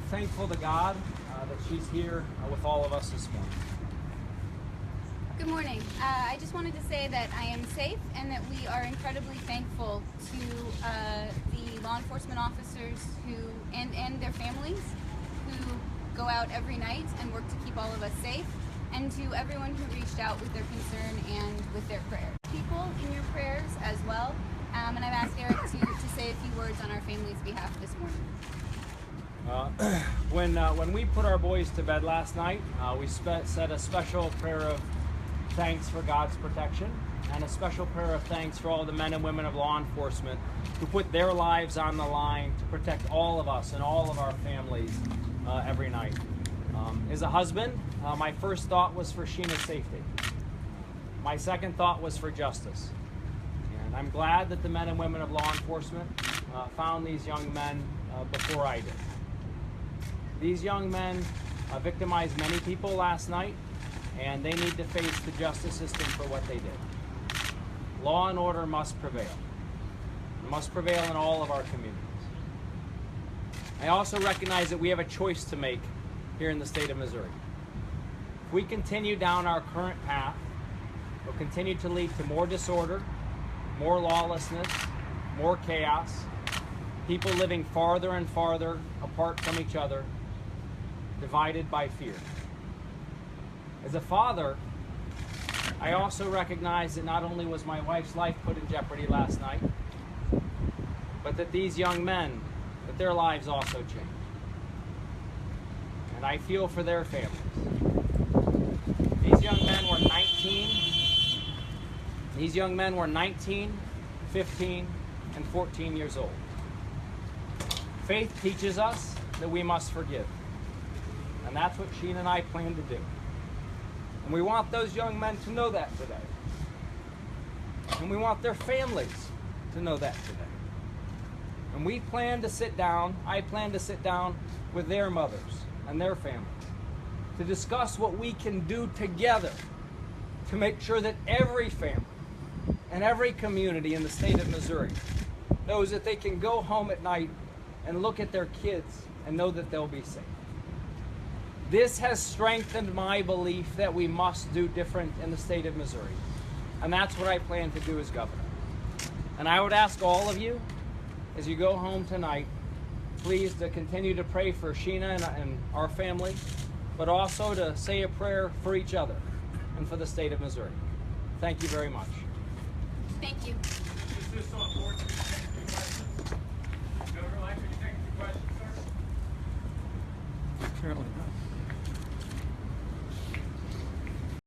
thankful to God that she's here with all of us this morning. Good morning. I just wanted to say that I am safe and that we are incredibly thankful to the law enforcement officers and their families who go out every night and work to keep all of us safe, and to everyone who reached out with their concern and with their prayers. People in your prayers as well, and I've asked Eric to say a few words on our family's behalf this morning. When we put our boys to bed last night, we said a special prayer of thanks for God's protection and a special prayer of thanks for all the men and women of law enforcement who put their lives on the line to protect all of us and all of our families every night. As a husband, my first thought was for Sheena's safety. My second thought was for justice. And I'm glad that the men and women of law enforcement found these young men before I did. These young men victimized many people last night, and they need to face the justice system for what they did. Law and order must prevail. It must prevail in all of our communities. I also recognize that we have a choice to make here in the state of Missouri. If we continue down our current path, we'll continue to lead to more disorder, more lawlessness, more chaos, people living farther and farther apart from each other, divided by fear. As a father, I also recognize that not only was my wife's life put in jeopardy last night, but that these young men, that their lives also changed. And I feel for their families. These young men were 19, 15, and 14 years old. Faith teaches us that we must forgive. And that's what Sheena and I plan to do. And we want those young men to know that today. And we want their families to know that today. And I plan to sit down with their mothers and their families to discuss what we can do together to make sure that every family and every community in the state of Missouri knows that they can go home at night and look at their kids and know that they'll be safe. This has strengthened my belief that we must do different in the state of Missouri. And that's what I plan to do as governor. And I would ask all of you, as you go home tonight, please to continue to pray for Sheena and our family, but also to say a prayer for each other and for the state of Missouri. Thank you very much. Thank you. Is this on board? Governor Life, can you take a few questions, sir? Apparently not.